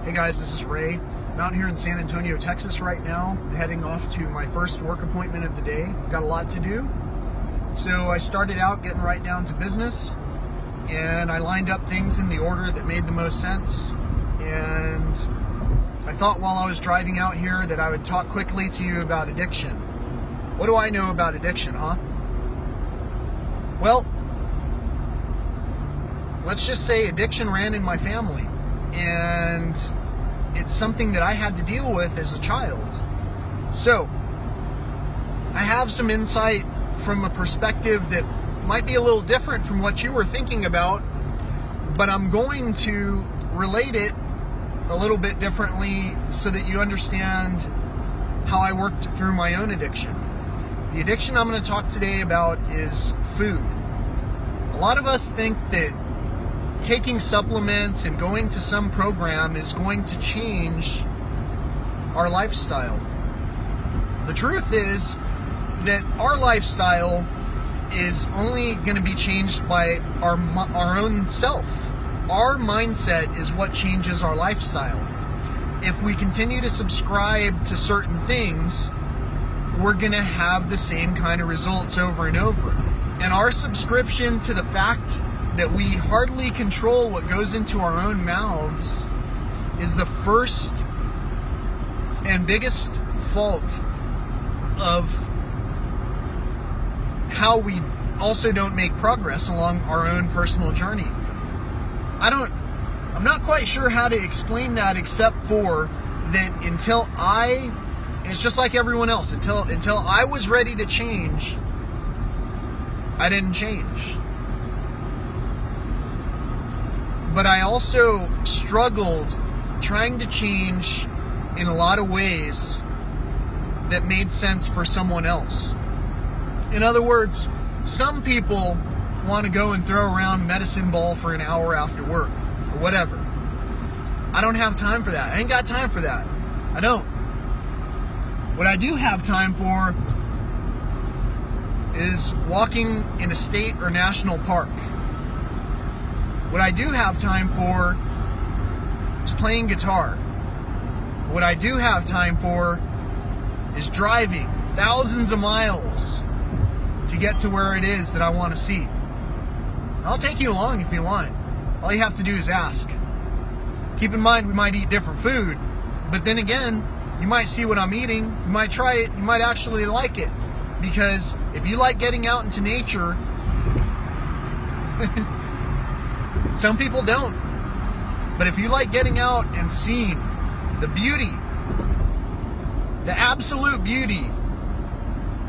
Hey guys, this is Ray. I'm out here in San Antonio, Texas right now, heading off to my first work appointment of the day. Got a lot to do. So I started out getting right down to business, and I lined up things in the order that made the most sense. And I thought while I was driving out here that I would talk quickly to you about addiction. What do I know about addiction, huh? Well, let's just say addiction ran in my family, and it's something that I had to deal with as a child. So I have some insight from a perspective that might be a little different from what you were thinking about, but I'm going to relate it a little bit differently so that you understand how I worked through my own addiction. The addiction I'm going to talk today about is food. A lot of us think that taking supplements and going to some program is going to change our lifestyle. The truth is that our lifestyle is only going to be changed by our own self. Our mindset is what changes our lifestyle. If we continue to subscribe to certain things, we're going to have the same kind of results over and over. And our subscription to the fact that we hardly control what goes into our own mouths is the first and biggest fault of how we also don't make progress along our own personal journey. I'm not quite sure how to explain that, except for that it's just like everyone else, until I was ready to change, I didn't change. But I also struggled trying to change in a lot of ways that made sense for someone else. In other words, some people want to go and throw around medicine ball for an hour after work or whatever. I don't have time for that. I ain't got time for that. I don't. What I do have time for is walking in a state or national park. What I do have time for is playing guitar. What I do have time for is driving thousands of miles to get to where it is that I want to see. I'll take you along if you want. All you have to do is ask. Keep in mind, we might eat different food, but then again, you might see what I'm eating, you might try it, you might actually like it. Because if you like getting out into nature, some people don't. But if you like getting out and seeing the beauty, the absolute beauty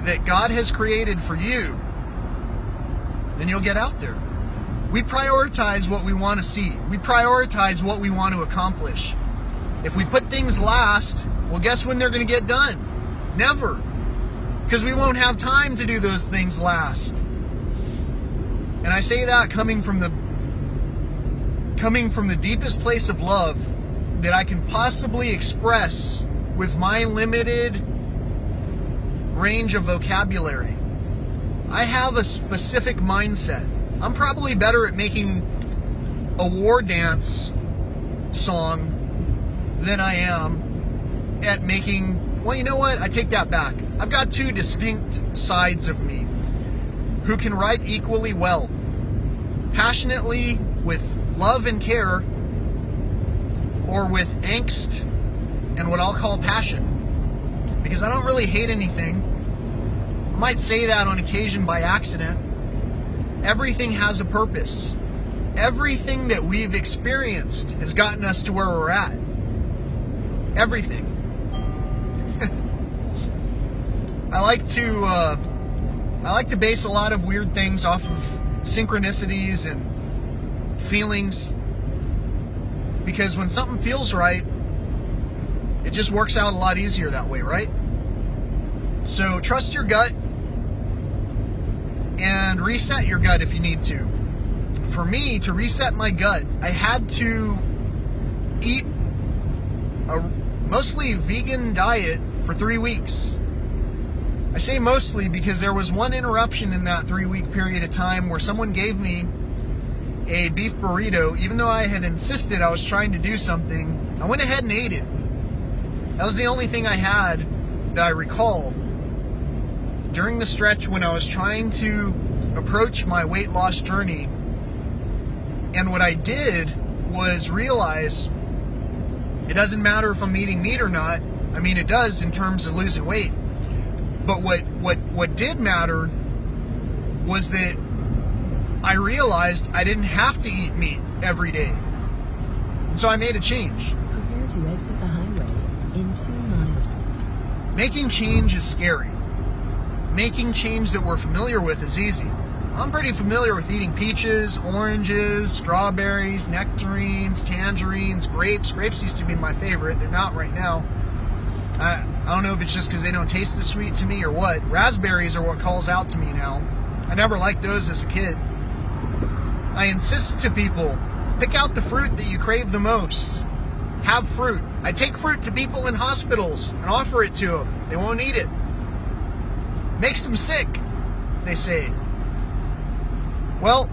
that God has created for you, then you'll get out there. We prioritize what we want to see. We prioritize what we want to accomplish. If we put things last, well, guess when they're going to get done? Never. Because we won't have time to do those things last. And I say that coming from the deepest place of love that I can possibly express with my limited range of vocabulary. I have a specific mindset. I'm probably better at making a war dance song than I am at making, well, you know what? I take that back. I've got two distinct sides of me who can write equally well, passionately, with love and care, or with angst and what I'll call passion. Because I don't really hate anything. I might say that on occasion by accident. Everything has a purpose. Everything that we've experienced has gotten us to where we're at. Everything. I like to base a lot of weird things off of synchronicities and feelings, because when something feels right, it just works out a lot easier that way, right? So trust your gut and reset your gut if you need to. For me, to reset my gut, I had to eat a mostly vegan diet for 3 weeks. I say mostly because there was one interruption in that 3-week period of time where someone gave me a beef burrito, even though I had insisted I was trying to do something I went ahead and ate it. That was the only thing I had that I recall during the stretch when I was trying to approach my weight loss journey. And what I did was realize it doesn't matter if I'm eating meat or not. I mean, it does in terms of losing weight. But what did matter was that I realized I didn't have to eat meat every day. And so I made a change. Prepare to exit the highway in 2 miles. Making change is scary. Making change that we're familiar with is easy. I'm pretty familiar with eating peaches, oranges, strawberries, nectarines, tangerines, grapes. Grapes used to be my favorite. They're not right now. I don't know if it's just because they don't taste as sweet to me or what. Raspberries are what calls out to me now. I never liked those as a kid. I insist to people, pick out the fruit that you crave the most. Have fruit. I take fruit to people in hospitals and offer it to them. They won't eat it. Makes them sick, they say. Well,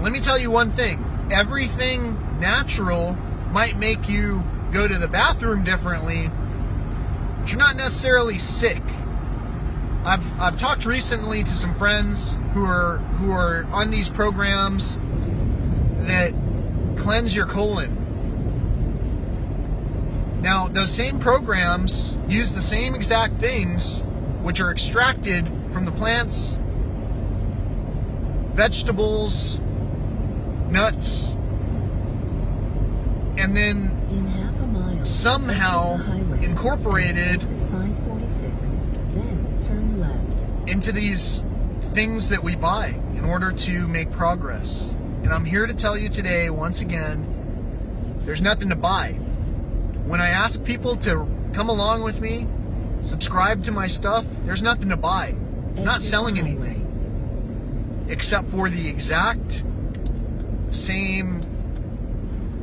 let me tell you one thing. Everything natural might make you go to the bathroom differently, but you're not necessarily sick. I've talked recently to some friends who are on these programs that cleanse your colon. Now, those same programs use the same exact things which are extracted from the plants, vegetables, nuts, and then In half a mile, somehow exit the highway, incorporated exit 546, then turn left. into these things that we buy in order to make progress. And I'm here to tell you today, once again, there's nothing to buy. When I ask people to come along with me, subscribe to my stuff, there's nothing to buy. I'm not selling anything except for the exact same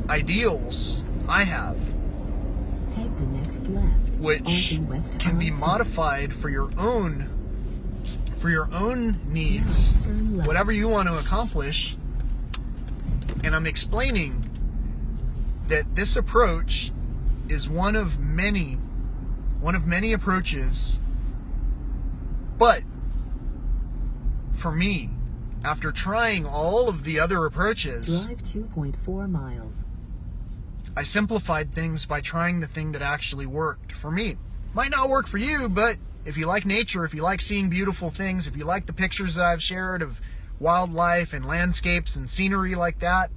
ideals I have, Take the next left. which onto West can be I-10. modified for your own needs, Turn left. whatever you want to accomplish. And I'm explaining that this approach is one of many approaches. But for me, after trying all of the other approaches, Drive 2.4 miles. I simplified things by trying the thing that actually worked for me. Might not work for you, but if you like nature, if you like seeing beautiful things, if you like the pictures that I've shared of wildlife and landscapes and scenery like that,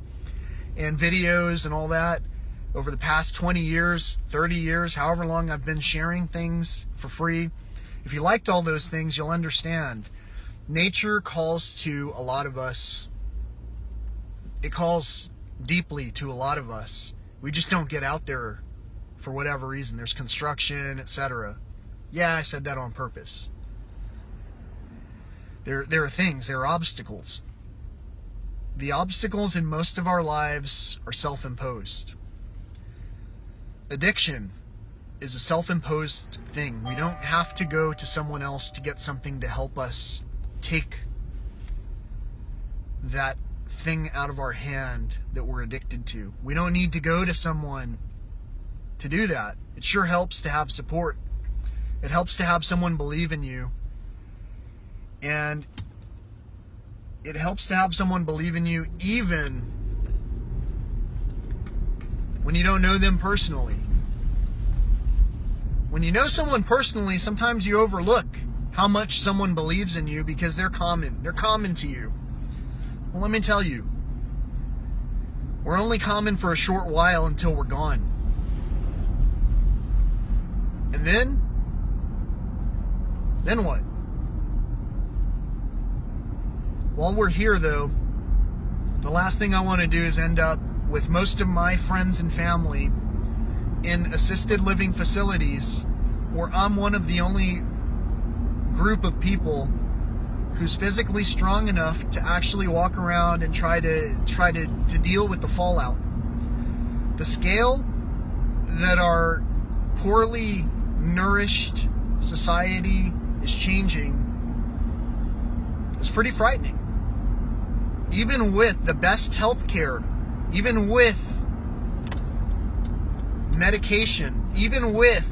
and videos and all that, over the past 20 years, 30 years, however long I've been sharing things for free, if you liked all those things, you'll understand. Nature calls to a lot of us. It calls deeply to a lot of us. We just don't get out there for whatever reason. There's construction, etc. Yeah, I said that on purpose. There are things, there are obstacles. The obstacles in most of our lives are self-imposed. Addiction is a self-imposed thing. We don't have to go to someone else to get something to help us take that thing out of our hand that we're addicted to. We don't need to go to someone to do that. It sure helps to have support. It helps to have someone believe in you. And it helps to have someone believe in you even when you don't know them personally. When you know someone personally, sometimes you overlook how much someone believes in you because they're common. They're common to you. Well, let me tell you, we're only common for a short while until we're gone. And then what? While we're here, though, the last thing I want to do is end up with most of my friends and family in assisted living facilities where I'm one of the only group of people who's physically strong enough to actually walk around and try to deal with the fallout. The scale that our poorly nourished society is changing is pretty frightening. Even with the best health care, even with medication, even with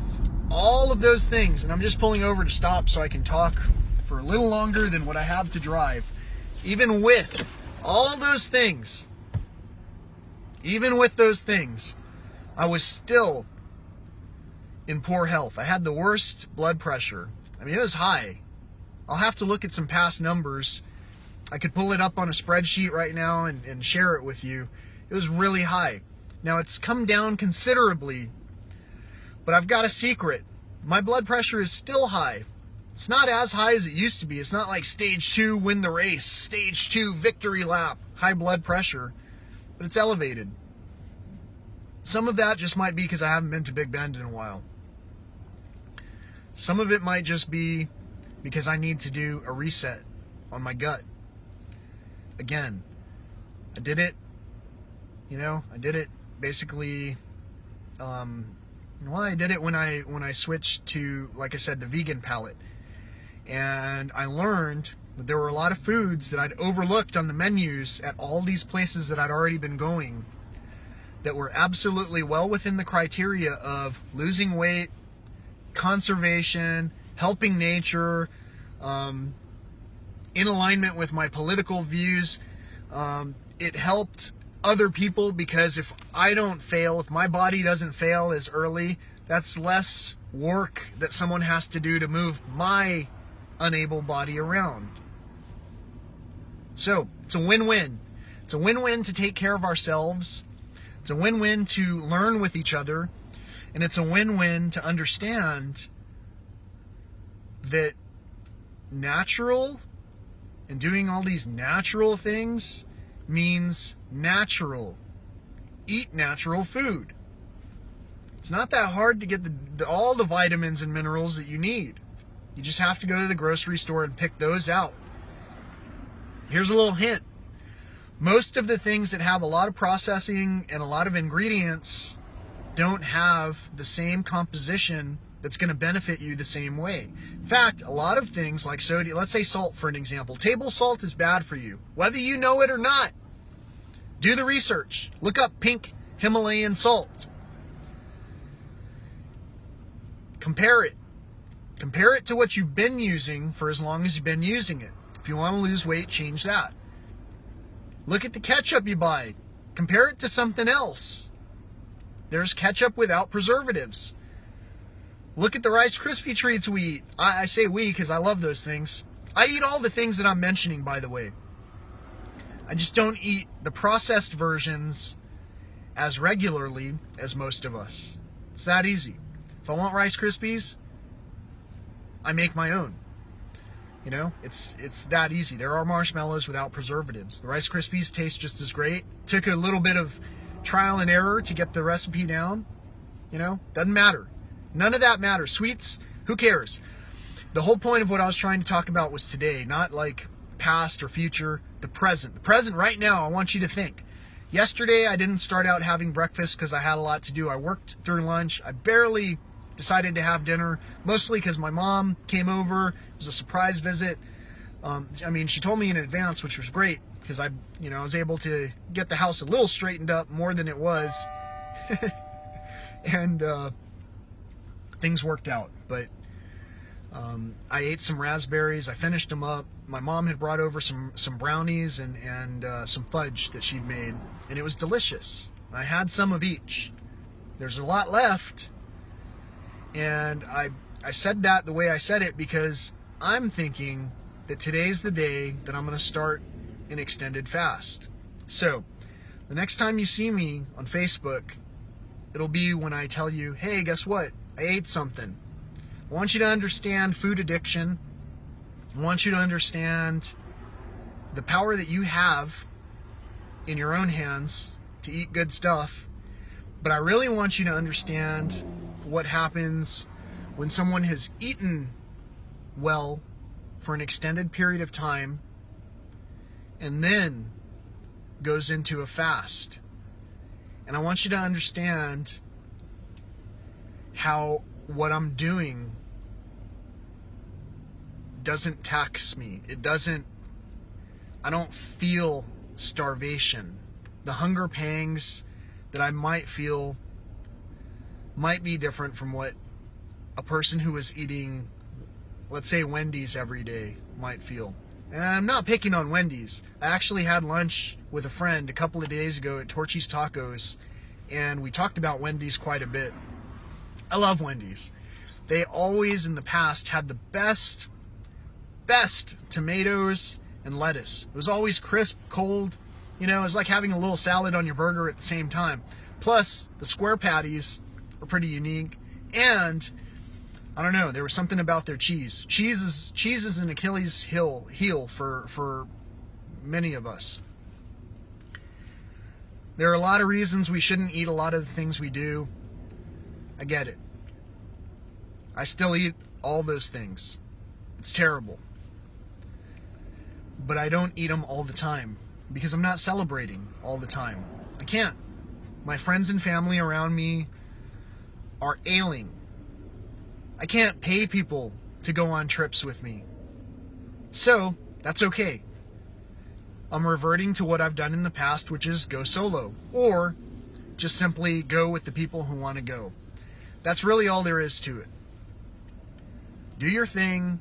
all of those things, and I'm just pulling over to stop so I can talk for a little longer than what I have to drive. Even with all those things, I was still in poor health. I had the worst blood pressure. I mean, it was high. I'll have to look at some past numbers. I could pull it up on a spreadsheet right now and share it with you. It was really high. Now, it's come down considerably, but I've got a secret. My blood pressure is still high. It's not as high as it used to be. It's not like stage 2, win the race, stage 2, victory lap, high blood pressure, but it's elevated. Some of that just might be because I haven't been to Big Bend in a while. Some of it might just be because I need to do a reset on my gut. Again, I did it, basically, I did it when I switched to, like I said, the vegan palate. And I learned that there were a lot of foods that I'd overlooked on the menus at all these places that I'd already been going that were absolutely well within the criteria of losing weight, conservation, helping nature, in alignment with my political views. It helped other people because if I don't fail, if my body doesn't fail as early, that's less work that someone has to do to move my unable body around. So it's a win-win. It's a win-win to take care of ourselves. It's a win-win to learn with each other. And it's a win-win to understand that natural and doing all these natural things means natural. Eat natural food. It's not that hard to get all the vitamins and minerals that you need. You just have to go to the grocery store and pick those out. Here's a little hint. Most of the things that have a lot of processing and a lot of ingredients don't have the same composition that's going to benefit you the same way. In fact, a lot of things like sodium, let's say salt for an example. Table salt is bad for you, whether you know it or not. Do the research. Look up pink Himalayan salt. Compare it. Compare it to what you've been using for as long as you've been using it. If you want to lose weight, change that. Look at the ketchup you buy. Compare it to something else. There's ketchup without preservatives. Look at the Rice Krispie treats we eat. I say we because I love those things. I eat all the things that I'm mentioning, by the way. I just don't eat the processed versions as regularly as most of us. It's that easy. If I want Rice Krispies, I make my own. You know, it's that easy. There are marshmallows without preservatives. The Rice Krispies taste just as great. Took a little bit of trial and error to get the recipe down. You know, doesn't matter. None of that matters. Sweets, who cares? The whole point of what I was trying to talk about was today, not like past or future, the present. The present right now, I want you to think. Yesterday, I didn't start out having breakfast because I had a lot to do. I worked through lunch. I barely decided to have dinner, mostly because my mom came over. It was a surprise visit. She told me in advance, which was great, because I was able to get the house a little straightened up more than it was. And things worked out. But I ate some raspberries. I finished them up. My mom had brought over some brownies and some fudge that she'd made, and it was delicious. I had some of each. There's a lot left. And I said that the way I said it because I'm thinking that today's the day that I'm going to start an extended fast. So the next time you see me on Facebook, it'll be when I tell you, hey, guess what? I ate something. I want you to understand food addiction. I want you to understand the power that you have in your own hands to eat good stuff. But I really want you to understand what happens when someone has eaten well for an extended period of time and then goes into a fast. And I want you to understand how what I'm doing doesn't tax me. I don't feel starvation. The hunger pangs that I might feel might be different from what a person who is eating, let's say, Wendy's every day might feel. And I'm not picking on Wendy's. I actually had lunch with a friend a couple of days ago at Torchy's Tacos, and we talked about Wendy's quite a bit. I love Wendy's. They always in the past had the best tomatoes and lettuce. It was always crisp, cold. You know, it was like having a little salad on your burger at the same time. Plus, the square patties are pretty unique. And, I don't know, there was something about their cheese. Cheese is an Achilles heel for many of us. There are a lot of reasons we shouldn't eat a lot of the things we do. I get it. I still eat all those things. It's terrible. But I don't eat them all the time because I'm not celebrating all the time. I can't. My friends and family around me are ailing. I can't pay people to go on trips with me. So, that's okay. I'm reverting to what I've done in the past, which is go solo. Or just simply go with the people who want to go. That's really all there is to it. Do your thing,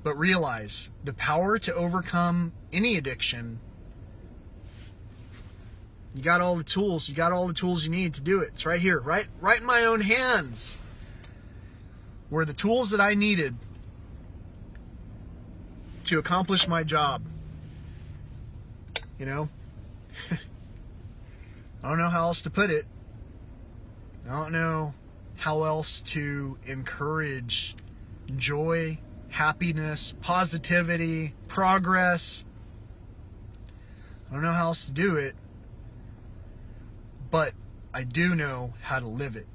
but realize the power to overcome any addiction. You got all the tools. You got all the tools you need to do it. It's right here, right in my own hands. Were the tools that I needed to accomplish my job. You know? I don't know how else to put it. I don't know how else to encourage joy, happiness, positivity, progress. I don't know how else to do it, but I do know how to live it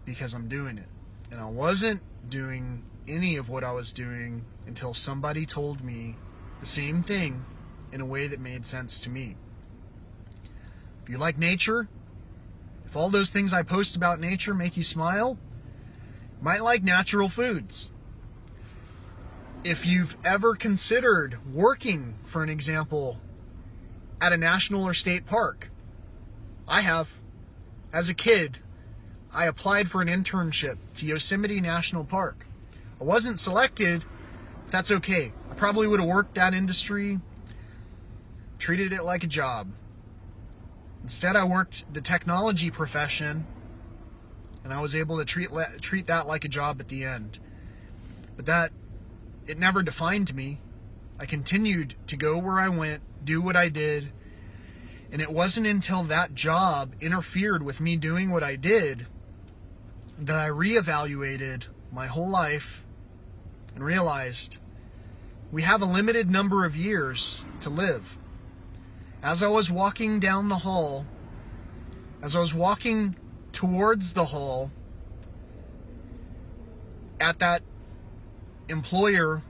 because I'm doing it. And I wasn't doing any of what I was doing until somebody told me the same thing in a way that made sense to me. If you like nature, if all those things I post about nature make you smile, you might like natural foods. If you've ever considered working, for an example, at a national or state park, I have. As a kid, I applied for an internship to Yosemite National Park. I wasn't selected. That's okay. I probably would have worked that industry, treated it like a job. Instead, I worked the technology profession, and I was able to treat that like a job at the end. But it never defined me. I continued to go where I went, do what I did, and it wasn't until that job interfered with me doing what I did that I reevaluated my whole life and realized we have a limited number of years to live. As I was walking down the hall, as I was walking towards the hall at that employer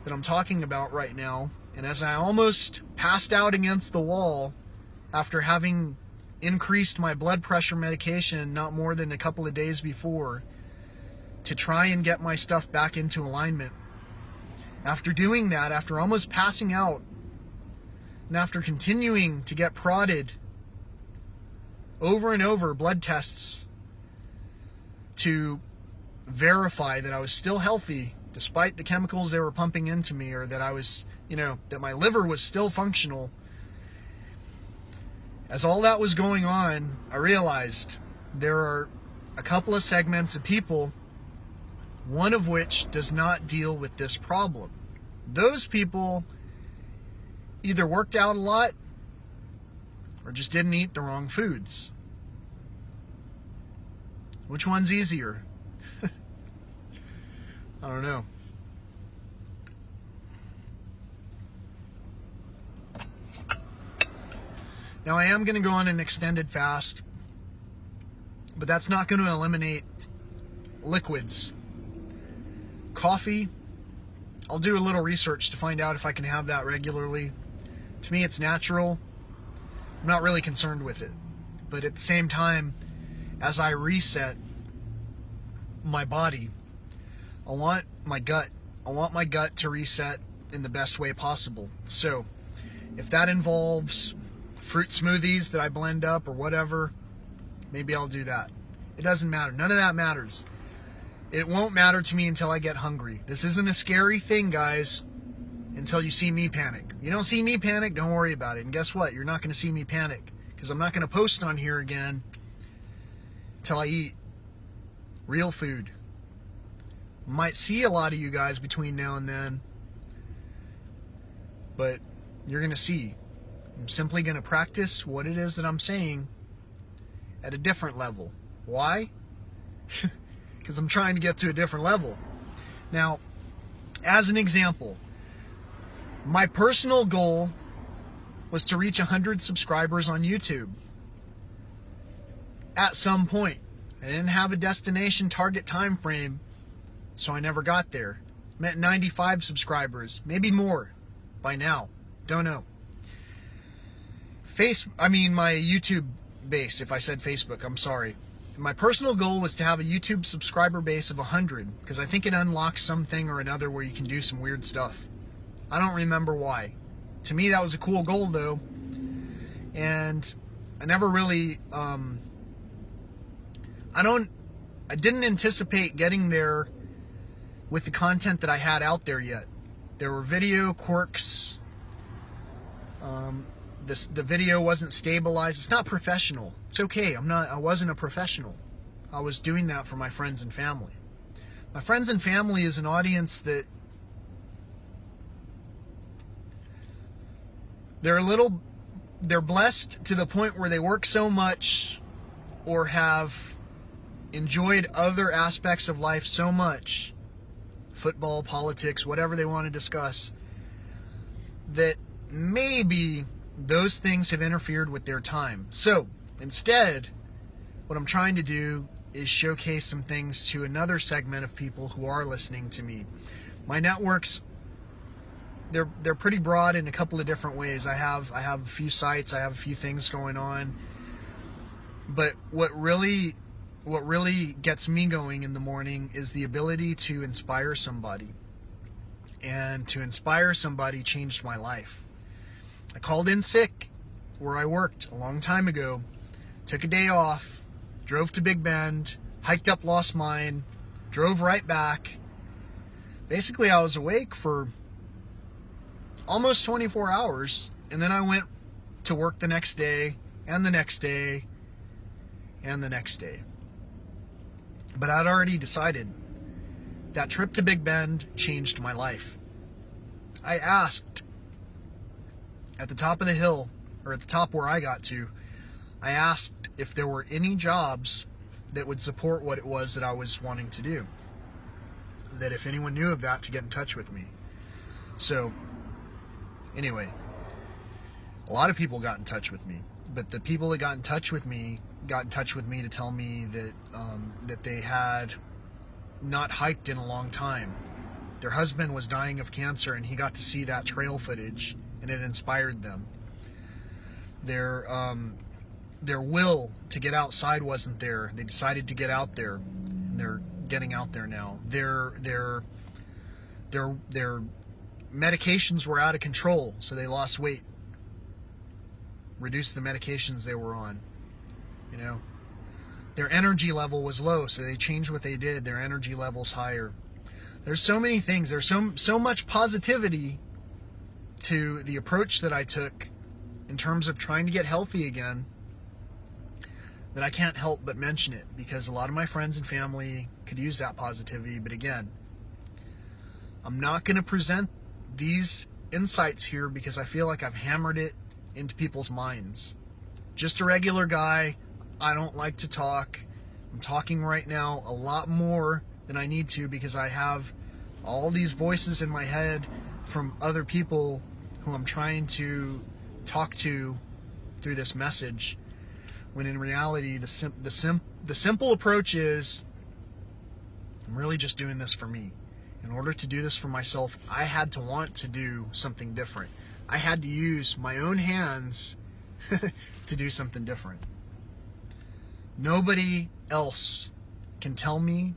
that I'm talking about right now, and as I almost passed out against the wall after having increased my blood pressure medication not more than a couple of days before to try and get my stuff back into alignment. After doing that, after almost passing out, and after continuing to get prodded over and over, blood tests to verify that I was still healthy despite the chemicals they were pumping into me, or that I was, that my liver was still functional. As all that was going on, I realized there are a couple of segments of people, one of which does not deal with this problem. Those people either worked out a lot or just didn't eat the wrong foods. Which one's easier? I don't know. Now I am going to go on an extended fast, but that's not going to eliminate liquids. Coffee, I'll do a little research to find out if I can have that regularly. To me, it's natural. I'm not really concerned with it. But at the same time, as I reset my body, I want my gut to reset in the best way possible. So, if that involves fruit smoothies that I blend up or whatever, maybe I'll do that. It doesn't matter. None of that matters. It won't matter to me until I get hungry. This isn't a scary thing, guys, until you see me panic. You don't see me panic, don't worry about it. And guess what? You're not going to see me panic, because I'm not going to post on here again until I eat real food. Might see a lot of you guys between now and then, but you're going to see. I'm simply going to practice what it is that I'm saying at a different level. Why? Because I'm trying to get to a different level. Now, as an example, my personal goal was to reach 100 subscribers on YouTube at some point. I didn't have a destination target time frame, so I never got there. I'm at 95 subscribers, maybe more by now. Don't know. My YouTube base, if I said Facebook, I'm sorry. My personal goal was to have a YouTube subscriber base of 100, because I think it unlocks something or another where you can do some weird stuff. I don't remember why. To me, that was a cool goal, though. And I never really, I didn't anticipate getting there with the content that I had out there yet. There were video quirks. The video wasn't stabilized. It's not professional. It's okay. I wasn't a professional. I was doing that for my friends and family. My friends and family is an audience that they're blessed to the point where they work so much or have enjoyed other aspects of life so much, football, politics, whatever they want to discuss, that maybe those things have interfered with their time. So instead, what I'm trying to do is showcase some things to another segment of people who are listening to me. My networks, they're pretty broad in a couple of different ways. I have a few sites, I have a few things going on. But what really gets me going in the morning is the ability to inspire somebody. And to inspire somebody changed my life. I called in sick where I worked a long time ago, took a day off, drove to Big Bend, hiked up Lost Mine, drove right back. Basically, I was awake for almost 24 hours, and then I went to work the next day, and the next day, and the next day. But I'd already decided that trip to Big Bend changed my life. I asked at the top of the hill, or at the top where I got to, I asked if there were any jobs that would support what it was that I was wanting to do. That if anyone knew of that, to get in touch with me. So, anyway, a lot of people got in touch with me. But the people that got in touch with me to tell me that that they had not hiked in a long time. Their husband was dying of cancer, and he got to see that trail footage, and it inspired them. Their will to get outside wasn't there. They decided to get out there, and they're getting out there now. Their medications were out of control, so they lost weight. Reduced the medications they were on. You know, their energy level was low, so they changed what they did. Their energy level's higher. There's so many things. There's so much positivity to the approach that I took in terms of trying to get healthy again that I can't help but mention it, because a lot of my friends and family could use that positivity. But again, I'm not going to present these insights here because I feel like I've hammered it into people's minds. Just a regular guy. I don't like to talk. I'm talking right now a lot more than I need to, because I have all these voices in my head from other people who I'm trying to talk to through this message, when in reality the simple approach is, I'm really just doing this for me. In order to do this for myself, I had to want to do something different. I had to use my own hands to do something different. Nobody else can tell me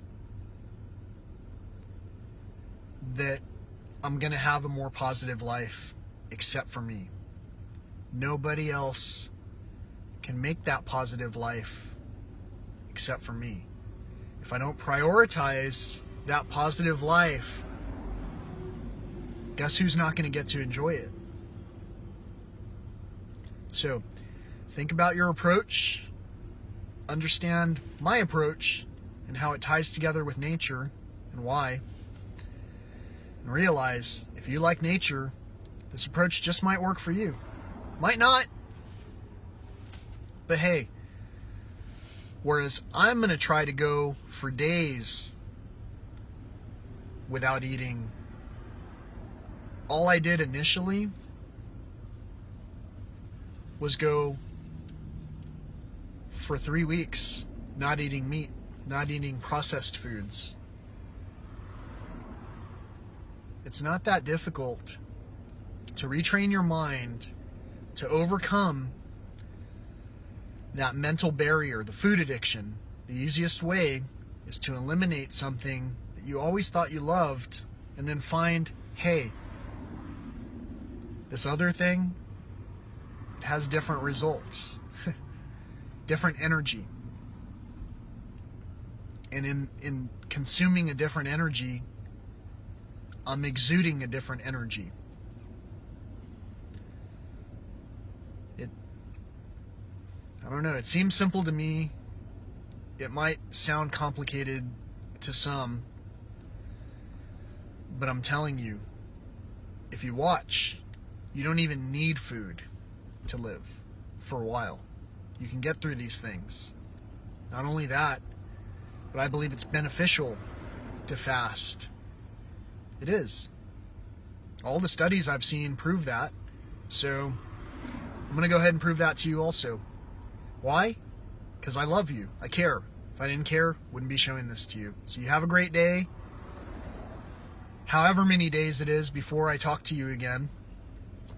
that I'm going to have a more positive life except for me. Nobody else can make that positive life except for me. If I don't prioritize that positive life, guess who's not going to get to enjoy it? So think about your approach, understand my approach and how it ties together with nature and why, and realize if you like nature, this approach just might work for you. Might not, but hey, whereas I'm going to try to go for days without eating, all I did initially was go for 3 weeks not eating meat, not eating processed foods. It's not that difficult to retrain your mind to overcome that mental barrier, the food addiction. The easiest way is to eliminate something that you always thought you loved and then find, hey, this other thing, it has different results, different energy. And in consuming a different energy, I'm exuding a different energy. I don't know, it seems simple to me. It might sound complicated to some, but I'm telling you, if you watch, you don't even need food to live for a while. You can get through these things. Not only that, but I believe it's beneficial to fast. It is. All the studies I've seen prove that. So I'm going to go ahead and prove that to you also. Why? Because I love you. I care. If I didn't care, wouldn't be showing this to you. So you have a great day. However many days it is before I talk to you again.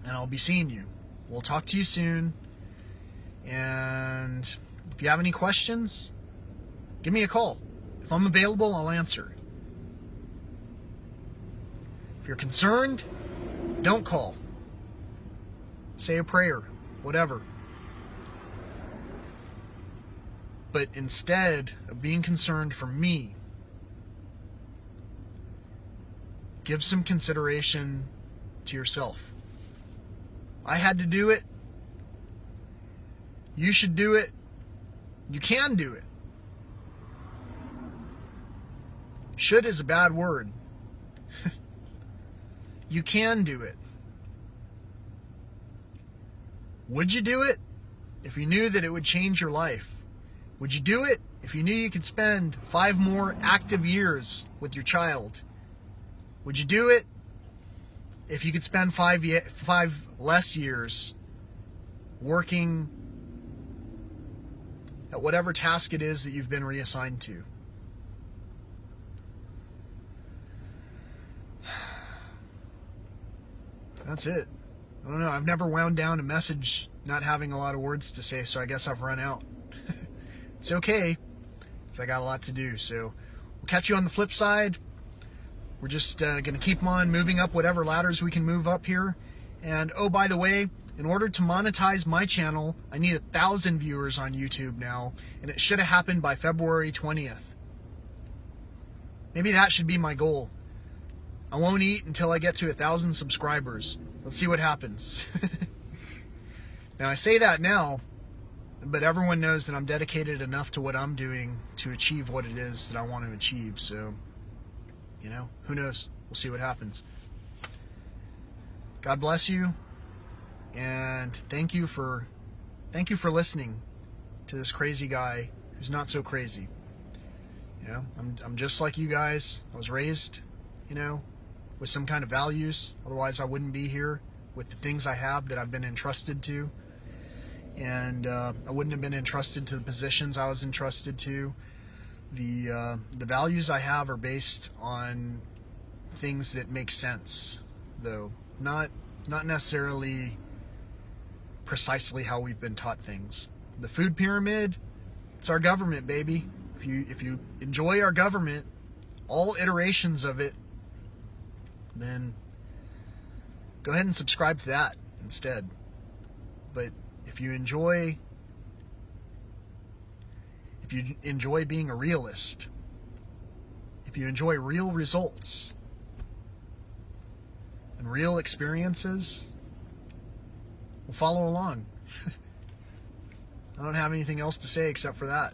And I'll be seeing you. We'll talk to you soon. And if you have any questions, give me a call. If I'm available, I'll answer. If you're concerned, don't call. Say a prayer, whatever. But instead of being concerned for me, give some consideration to yourself. I had to do it. You should do it. You can do it. Should is a bad word. You can do it. Would you do it if you knew that it would change your life? Would you do it if you knew you could spend 5 more active years with your child? Would you do it if you could spend 5 less years working at whatever task it is that you've been reassigned to? That's it. I don't know. I've never wound down a message not having a lot of words to say, so I guess I've run out. It's okay, because I got a lot to do. So we'll catch you on the flip side. We're just going to keep on moving up whatever ladders we can move up here. And oh, by the way, in order to monetize my channel, I need 1,000 viewers on YouTube now, and it should have happened by February 20th. Maybe that should be my goal. I won't eat until I get to 1,000 subscribers. Let's see what happens. Now, I say that now, but everyone knows that I'm dedicated enough to what I'm doing to achieve what it is that I want to achieve. So, you know, who knows? We'll see what happens. God bless you, and thank you for listening to this crazy guy who's not so crazy. You know, I'm just like you guys. I was raised, you know, with some kind of values. Otherwise, I wouldn't be here with the things I have that I've been entrusted to. And I wouldn't have been entrusted to the positions I was entrusted to. The values I have are based on things that make sense, though not necessarily precisely how we've been taught things. The food pyramid, it's our government, baby. If you enjoy our government, all iterations of it, then go ahead and subscribe to that instead. But if you enjoy if you enjoy being a realist, if you enjoy real results and real experiences, well, follow along. I don't have anything else to say except for that.